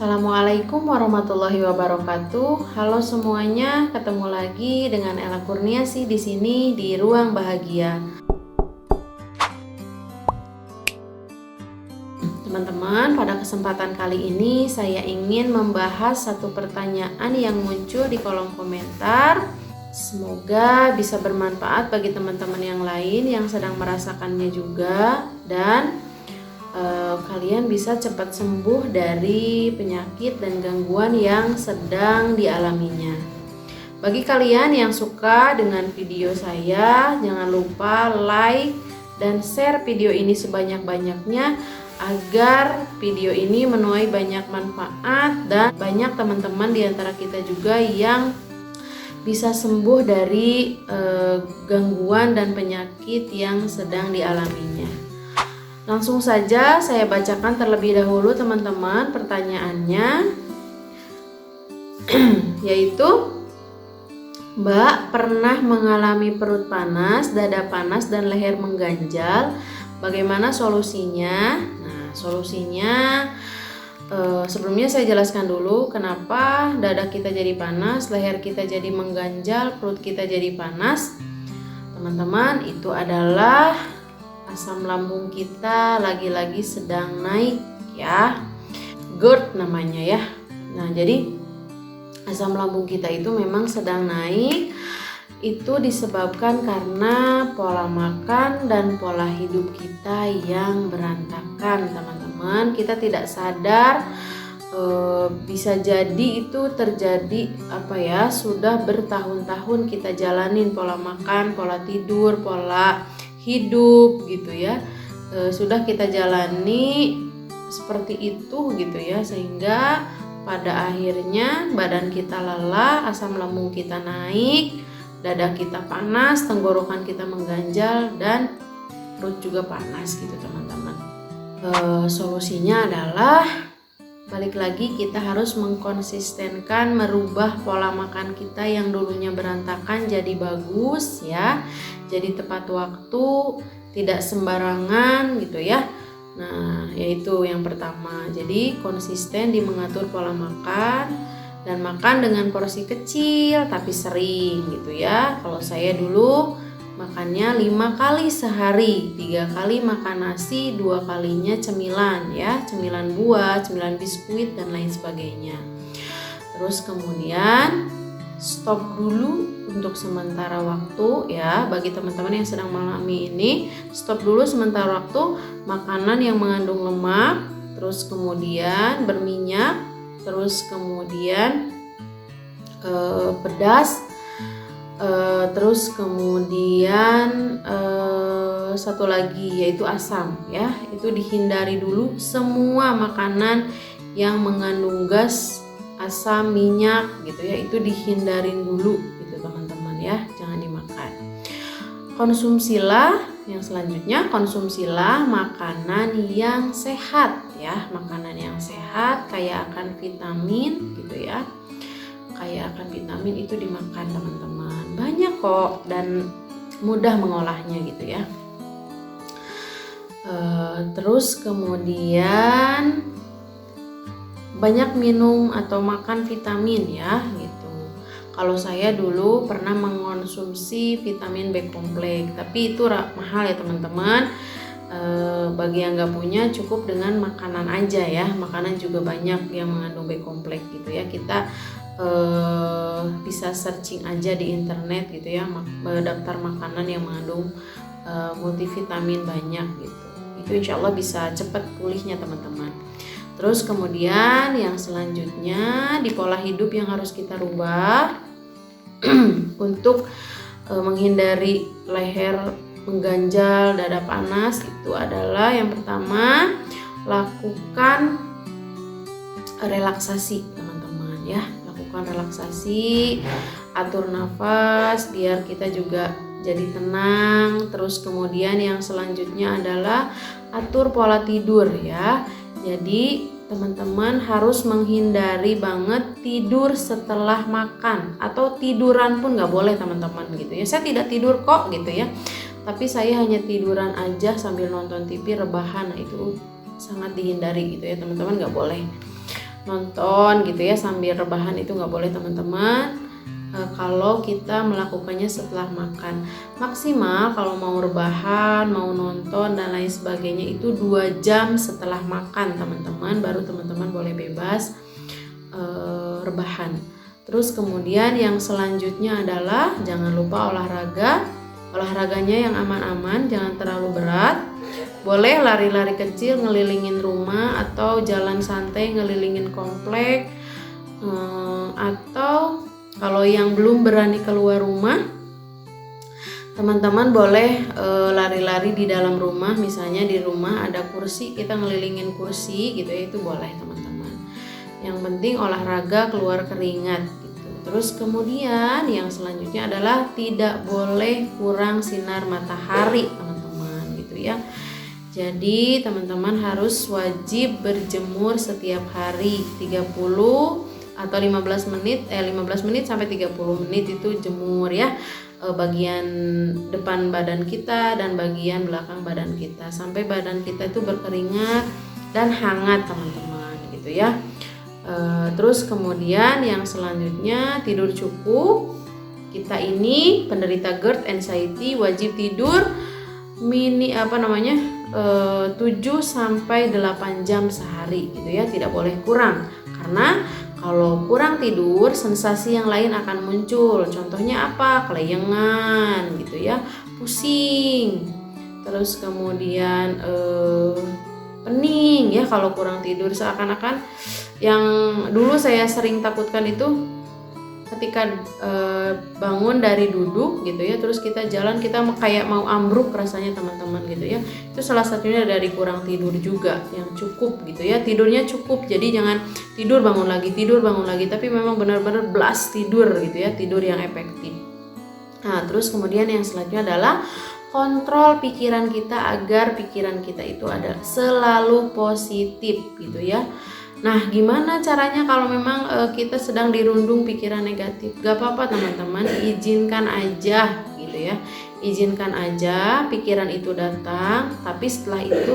Assalamualaikum warahmatullahi wabarakatuh. Halo semuanya, ketemu lagi dengan Ella Kurniasi di sini di Ruang Bahagia. Teman-teman, pada kesempatan kali ini saya ingin membahas satu pertanyaan yang muncul di kolom komentar. Semoga bisa bermanfaat bagi teman-teman yang lain yang sedang merasakannya juga, dan kalian bisa cepat sembuh dari penyakit dan gangguan yang sedang dialaminya. Bagi kalian yang suka dengan video saya, jangan lupa like dan share video ini sebanyak-banyaknya agar video ini menuai banyak manfaat dan banyak teman-teman di antara kita juga yang bisa sembuh dari gangguan dan penyakit yang sedang dialaminya. Langsung saja saya bacakan terlebih dahulu teman-teman pertanyaannya, yaitu Mbak pernah mengalami perut panas, dada panas, dan leher mengganjal. Bagaimana solusinya? Nah, solusinya sebelumnya saya jelaskan dulu kenapa dada kita jadi panas, leher kita jadi mengganjal, perut kita jadi panas. Teman-teman, itu adalah asam lambung kita lagi-lagi sedang naik ya, GERD namanya ya. Nah, jadi asam lambung kita itu memang sedang naik. Itu disebabkan karena pola makan dan pola hidup kita yang berantakan, teman-teman. Kita tidak sadar, bisa jadi itu terjadi sudah bertahun-tahun kita jalanin pola makan, pola tidur, pola hidup gitu ya, sudah kita jalani seperti itu gitu ya, sehingga pada akhirnya badan kita lelah, asam lambung kita naik, dada kita panas, tenggorokan kita mengganjal, dan perut juga panas gitu teman-teman. Solusinya adalah balik lagi, kita harus mengkonsistenkan merubah pola makan kita yang dulunya berantakan jadi bagus ya, jadi tepat waktu, tidak sembarangan gitu ya. Nah, yaitu yang pertama. Jadi konsisten di mengatur pola makan dan makan dengan porsi kecil tapi sering gitu ya. Kalau saya dulu makannya 5 kali sehari, 3 kali makan nasi, 2 kalinya cemilan ya, cemilan buah, cemilan biskuit dan lain sebagainya. Terus kemudian stop dulu untuk sementara waktu ya, bagi teman-teman yang sedang mengalami ini, stop dulu sementara waktu makanan yang mengandung lemak, terus kemudian berminyak, terus kemudian pedas, terus kemudian satu lagi yaitu asam ya. Itu dihindari dulu semua makanan yang mengandung gas, asam, minyak gitu ya, itu dihindarin dulu gitu teman-teman ya, jangan dimakan. Konsumsilah yang selanjutnya, konsumsilah makanan yang sehat ya, makanan yang sehat kaya akan vitamin gitu ya, kaya akan vitamin itu dimakan teman-teman, banyak kok dan mudah mengolahnya gitu ya. Terus kemudian banyak minum atau makan vitamin ya gitu. Kalau saya dulu pernah mengonsumsi vitamin B kompleks, tapi itu mahal ya teman-teman. Bagi yang nggak punya cukup dengan makanan aja ya. Makanan juga banyak yang mengandung B kompleks gitu ya. Kita bisa searching aja di internet gitu ya, daftar makanan yang mengandung multivitamin banyak gitu. Itu insya Allah bisa cepat pulihnya teman-teman. Terus kemudian yang selanjutnya di pola hidup yang harus kita rubah untuk menghindari leher mengganjal, dada panas, itu adalah yang pertama, lakukan relaksasi teman-teman ya. Lakukan relaksasi, atur nafas biar kita juga jadi tenang. Terus kemudian yang selanjutnya adalah atur pola tidur ya. Jadi teman-teman harus menghindari banget tidur setelah makan, atau tiduran pun nggak boleh teman-teman gitu ya. Saya tidak tidur kok gitu ya, tapi saya hanya tiduran aja sambil nonton TV rebahan. Nah, itu sangat dihindari gitu ya teman-teman, nggak boleh. nonton gitu ya sambil rebahan, itu nggak boleh teman-teman. Kalau kita melakukannya setelah makan, maksimal kalau mau rebahan, mau nonton dan lain sebagainya itu 2 jam setelah makan teman-teman, baru teman-teman boleh bebas rebahan. Terus kemudian yang selanjutnya adalah jangan lupa olahraganya yang aman-aman, jangan terlalu berat. Boleh lari-lari kecil ngelilingin rumah atau jalan santai ngelilingin komplek, atau kalau yang belum berani keluar rumah, teman-teman boleh lari-lari di dalam rumah. Misalnya di rumah ada kursi, kita ngelilingin kursi gitu ya, itu boleh teman-teman. Yang penting olahraga keluar keringat gitu. Terus kemudian yang selanjutnya adalah tidak boleh kurang sinar matahari teman-teman gitu ya. Jadi teman-teman harus wajib berjemur setiap hari 30 atau 15 menit sampai 30 menit itu jemur ya, bagian depan badan kita dan bagian belakang badan kita sampai badan kita itu berkeringat dan hangat teman-teman gitu ya. Terus kemudian yang selanjutnya tidur cukup. Kita ini penderita GERD anxiety wajib tidur 7 sampai 8 jam sehari gitu ya, tidak boleh kurang. Karena kalau kurang tidur, sensasi yang lain akan muncul. Contohnya apa? Kelayangan gitu ya, pusing. Terus kemudian pening ya kalau kurang tidur, seakan-akan yang dulu saya sering takutkan itu ketika bangun dari duduk gitu ya, terus kita jalan, kita kayak mau ambruk rasanya teman-teman gitu ya. Itu salah satunya dari kurang tidur juga yang cukup gitu ya, tidurnya cukup. Jadi jangan tidur bangun lagi, tapi memang benar-benar blast tidur gitu ya, tidur yang efektif. Nah terus kemudian yang selanjutnya adalah kontrol pikiran kita agar pikiran kita itu ada selalu positif gitu ya. Nah gimana caranya kalau memang kita sedang dirundung pikiran negatif? Gak apa-apa teman-teman, izinkan aja gitu ya. Izinkan aja pikiran itu datang, tapi setelah itu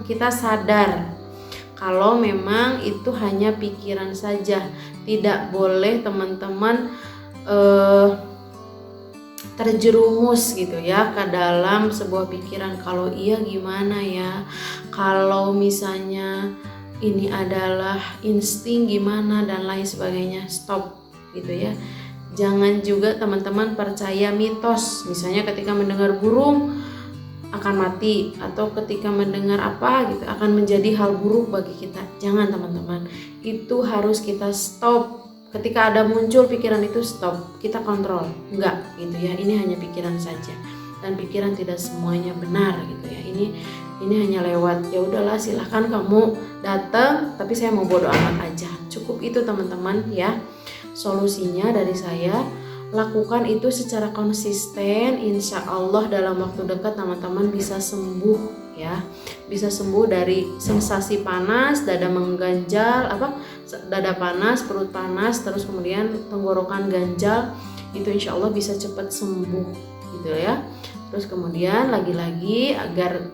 kita sadar kalau memang itu hanya pikiran saja. Tidak boleh teman-teman terjerumus gitu ya ke dalam sebuah pikiran, kalau iya gimana ya, kalau misalnya ini adalah insting gimana dan lain sebagainya. Stop gitu ya. Jangan juga teman-teman percaya mitos, misalnya ketika mendengar burung akan mati, atau ketika mendengar apa gitu akan menjadi hal buruk bagi kita. Jangan teman-teman, itu harus kita stop. Ketika ada muncul pikiran itu, stop, kita kontrol. Enggak gitu ya, ini hanya pikiran saja, dan pikiran tidak semuanya benar gitu ya. Ini hanya lewat, ya udahlah silahkan kamu datang, tapi saya mau bodo amat aja. Cukup itu teman-teman ya. Solusinya dari saya, lakukan itu secara konsisten. Insya Allah dalam waktu dekat teman-teman bisa sembuh ya. Bisa sembuh dari sensasi panas, dada mengganjal, dada panas, perut panas, terus kemudian tenggorokan ganjal. Itu insya Allah bisa cepat sembuh gitu ya. Terus kemudian lagi-lagi agar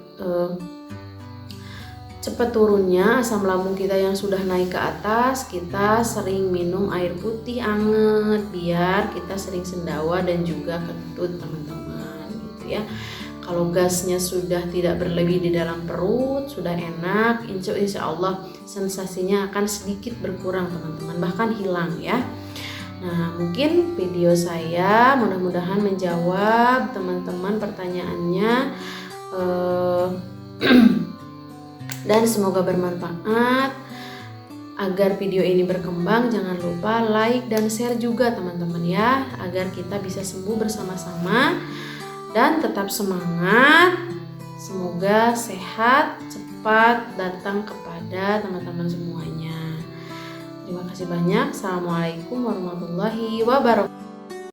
cepat turunnya asam lambung kita yang sudah naik ke atas, kita sering minum air putih anget biar kita sering sendawa dan juga kentut teman-teman gitu ya. Kalau gasnya sudah tidak berlebih di dalam perut, sudah enak, insya Allah sensasinya akan sedikit berkurang teman-teman, bahkan hilang ya. Nah mungkin video saya mudah-mudahan menjawab teman-teman pertanyaannya, dan semoga bermanfaat. Agar video ini berkembang, jangan lupa like dan share juga teman-teman ya, agar kita bisa sembuh bersama-sama dan tetap semangat. Semoga sehat cepat datang kepada teman-teman semuanya. Terima kasih banyak. Assalamualaikum warahmatullahi wabarakatuh.